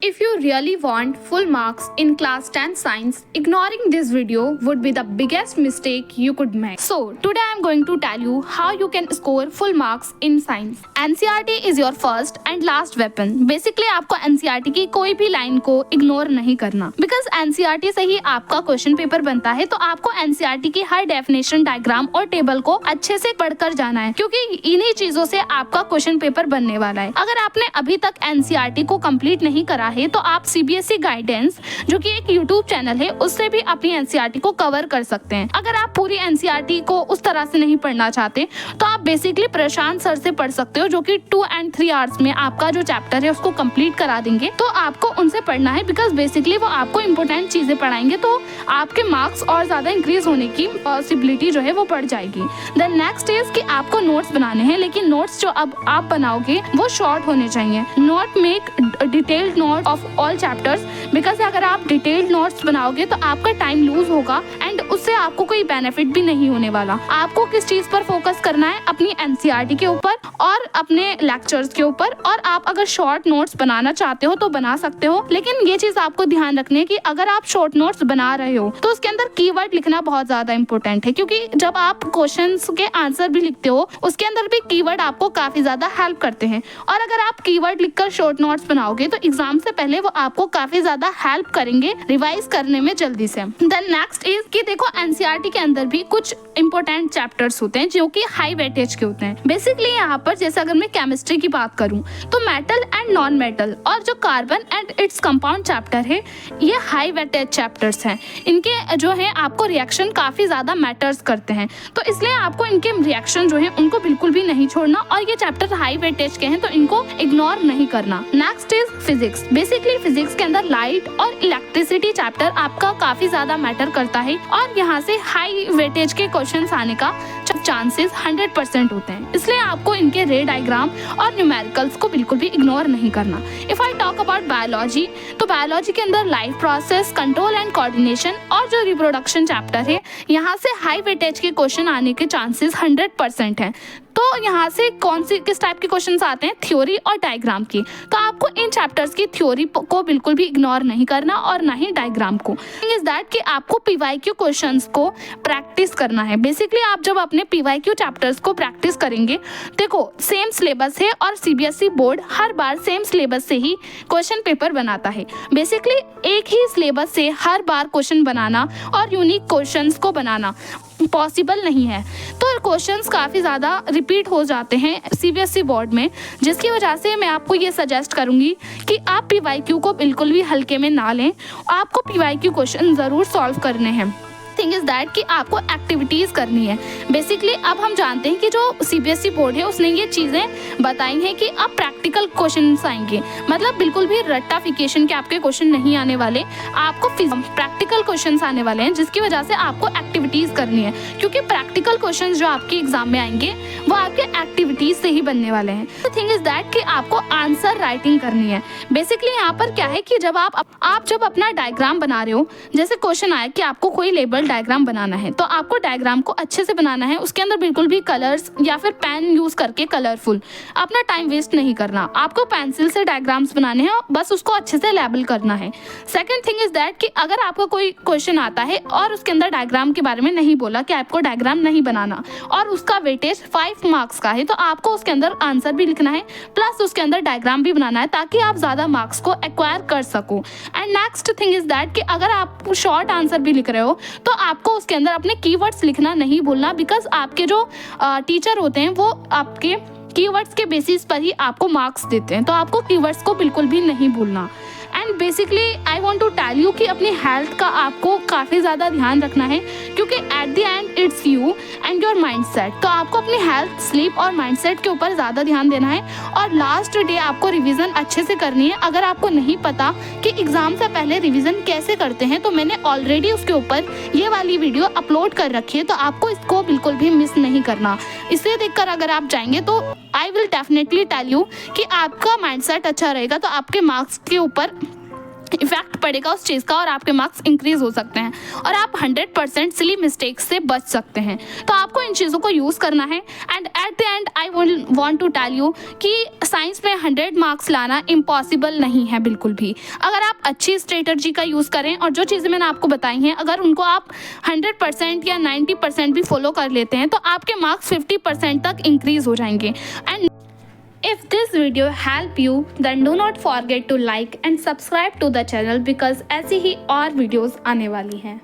If you really want full marks in class 10 science, ignoring this video would be the biggest mistake you could make. So, today I am going to tell you how you can score full marks in science. NCERT is your first and last weapon. Basically आपको NCERT की कोई भी line को ignore नहीं करना, because NCERT से ही आपका question paper बनता है। तो आपको NCERT की हर डेफिनेशन, डायग्राम और टेबल को अच्छे से पढ़कर जाना है, क्योंकि इन्हीं चीजों से आपका क्वेश्चन पेपर बनने वाला है। अगर आपने अभी तक NCERT को कंप्लीट नहीं करा है तो आप CBSE गाइडेंस, जो कि एक YouTube चैनल है, उससे भी अपनी NCERT को कवर कर सकते हैं। अगर आप पूरी NCERT को उस तरह से नहीं पढ़ना चाहते तो आप बेसिकली प्रशांत सर से पढ़ सकते हो, जो कि 2 and 3 आवर्स में आपका जो चैप्टर है उसको कंप्लीट करा देंगे। तो आपको उनसे पढ़ना है, बिकॉज बेसिकली वो आपको इंपॉर्टेंट चीजें पढ़ाएंगे, तो आपके मार्क्स और ज्यादा इंक्रीज होने की पॉसिबिलिटी जो है वो बढ़ जाएगी। देन नेक्स्ट इज कि आपको नोट्स बनाने हैं, लेकिन नोट्स जो अब आप बनाओगे वो शॉर्ट होने चाहिए। Not make detailed note of all chapters, because अगर आप डिटेल्ड नोट्स बनाओगे तो आपका टाइम लूज होगा एंड उससे आपको कोई बेनिफिट भी नहीं होने वाला। आपको किस चीज पर फोकस करना है? अपनी NCERT के ऊपर और अपने लेक्चर्स के ऊपर। और आप अगर शॉर्ट नोट्स बनाना चाहते हो तो बना सकते हो, लेकिन ये चीज आपको ध्यान रखनी है कि अगर आप शॉर्ट नोट्स बना रहे हो तो उसके अंदर कीवर्ड लिखना बहुत ज्यादा इंपॉर्टेंट है, क्योंकि जब आप क्वेश्चंस के आंसर भी लिखते हो उसके अंदर भी कीवर्ड आपको काफी ज्यादा हेल्प करते हैं। और अगर आप कीवर्ड लिखकर शॉर्ट नोट्स बनाओगे तो एग्जाम से पहले वो आपको काफी ज्यादा हेल्प करेंगे रिवाइज करने में जल्दी से। देन नेक्स्ट इज कि देखो NCERT के अंदर भी कुछ इंपॉर्टेंट चैप्टर्स होते हैं जो कि हाई वेटेज के होते हैं। बेसिकली यहाँ पर जैसे अगर मैं केमिस्ट्री की बात करूँ तो मेटल एंड नॉन मेटल और जो carbon and its compound chapter है, ये हाई वेटेज चैप्टर्स हैं। इनके जो है आपको रिएक्शन काफी ज्यादा मैटर्स करते हैं, तो इसलिए आपको इनके रिएक्शन जो है उनको बिल्कुल भी नहीं छोड़ना, और ये चैप्टर हाई वेटेज के हैं तो इनको इग्नोर नहीं करना। Next is physics. Basically physics के अंदर लाइट और इलेक्ट्रिसिटी चैप्टर आपका काफी ज्यादा मैटर करता है, और यहाँ से हाई वेटेज के क्वेश्चंस आने का चांसेस 100% होते हैं। इसलिए आपको इनके रे डायग्राम और न्यूमेरिकल्स को बिल्कुल भी इग्नोर नहीं करना। If I talk about biology, तो बायोलॉजी के अंदर life process, control and coordination और जो रिप्रोडक्शन चैप्टर है, यहाँ से हाई वेटेज के क्वेश्चन आने के चांसेस 100% हैं। तो यहाँ से किस टाइप के क्वेश्चंस आते हैं? थ्योरी और डायग्राम की। तो आपको इन चैप्टर्स की थ्योरी को बिल्कुल भी इग्नोर नहीं करना और ना ही डायग्राम को। इज दैट कि आपको PYQ क्वेश्चंस को प्रैक्टिस करना है। बेसिकली आप जब अपने PYQ चैप्टर्स को प्रैक्टिस करेंगे, देखो सेम सिलेबस है और CBSE बोर्ड हर बार सेम सिलेबस से ही क्वेश्चन पेपर बनाता है। बेसिकली एक ही सिलेबस से हर बार क्वेश्चन बनाना और यूनिक क्वेश्चंस को बनाना पॉसिबल नहीं है, तो क्वेश्चंस काफ़ी ज़्यादा रिपीट हो जाते हैं CBSE बोर्ड में, जिसकी वजह से मैं आपको ये सजेस्ट करूँगी कि आप PYQ को बिल्कुल भी हल्के में ना लें। आपको PYQ क्वेश्चन ज़रूर सॉल्व करने हैं। थिंग इज दैट कि आपको एक्टिविटीज़ करनी है। बेसिकली अब हम जानते हैं कि जो CBSE बोर्ड है उसने ये चीज़ें बताई हैं कि अब प्रैक्टिकल क्वेश्चंस आएंगे, मतलब बिल्कुल भी रट्टाफिकेशन के आपके क्वेश्चन नहीं आने वाले, आपको प्रैक्टिकल क्वेश्चंस आने वाले हैं, जिसकी वजह से आपको एक्टिविटीज़ करनी है, क्योंकि प्रैक्टिकल क्वेश्चन जो आपके एग्जाम में आएंगे वो आपके एक्टिविटीज़ से ही बनने वाले हैं। द थिंग इज दैट कि आपको आंसर राइटिंग करनी है। बेसिकली यहाँ पर क्या है कि जब आप जब अपना डायग्राम बना रहे हो, जैसे क्वेश्चन आया कि आपको कोई लेबल डायग्राम बनाना है, तो आपको डायग्राम को अच्छे से बनाना है। उसके अंदर बिल्कुल भी कलर्स या फिर पेन यूज करके कलरफुल अपना टाइम वेस्ट नहीं करना। आपको पेंसिल से डायग्राम्स बनाने हैं, बस उसको अच्छे से लेबल करना है। सेकंड थिंग इज दैट कि अगर आपको कोई क्वेश्चन आता है और उसके अंदर डायग्राम के बारे में नहीं बोला कि आपको डायग्राम नहीं बनाना और उसका वेटेज 5 मार्क्स का है, तो आपको उसके अंदर आंसर भी लिखना है प्लस उसके अंदर डायग्राम भी बनाना है, ताकि आप ज्यादा मार्क्स को एक्वायर कर सको। And next thing is that कि अगर आप शॉर्ट आंसर भी लिख रहे हो तो आपको उसके अंदर अपने कीवर्ड्स लिखना नहीं भूलना, बिकॉज आपके जो टीचर होते हैं वो आपके कीवर्ड्स के बेसिस पर ही आपको मार्क्स देते हैं, तो आपको कीवर्ड्स को बिल्कुल भी नहीं भूलना। And basically I want to tell you कि अपनी हेल्थ का आपको काफ़ी ज़्यादा ध्यान रखना है, क्योंकि eight the and it's you and your mind set. तो आपको अपनी हेल्थ, स्लीप और माइंड सेट के ऊपर ज़्यादा ध्यान देना है, और लास्ट डे आपको रिवीजन अच्छे से करनी है। अगर आपको नहीं पता कि एग्ज़ाम से पहले रिवीजन कैसे करते हैं, तो मैंने ऑलरेडी उसके ऊपर ये वाली वीडियो अपलोड कर रखी है, तो आपको इसको बिल्कुल भी मिस नहीं करना। इसे देखकर अगर आप जाएंगे तो I will definitely tell you कि आपका माइंड सेट अच्छा रहेगा, तो आपके मार्क्स के ऊपर इफेक्ट पड़ेगा उस चीज़ का और आपके मार्क्स इंक्रीज हो सकते हैं और आप 100% सिली मिस्टेक्स से बच सकते हैं। तो आपको इन चीज़ों को यूज़ करना है। And at the end I want to tell you कि साइंस में 100 मार्क्स लाना इम्पॉसिबल नहीं है बिल्कुल भी। अगर आप अच्छी स्ट्रेटजी का यूज़ करें और जो चीज़ें मैंने आपको बताई हैं अगर उनको आप 100% या 90% भी फॉलो कर लेते हैं तो आपके मार्क्स 50% तक इंक्रीज हो जाएंगे। And if this video helped you, then do not forget to like and subscribe to the channel because ऐसी ही और videos आने वाली हैं।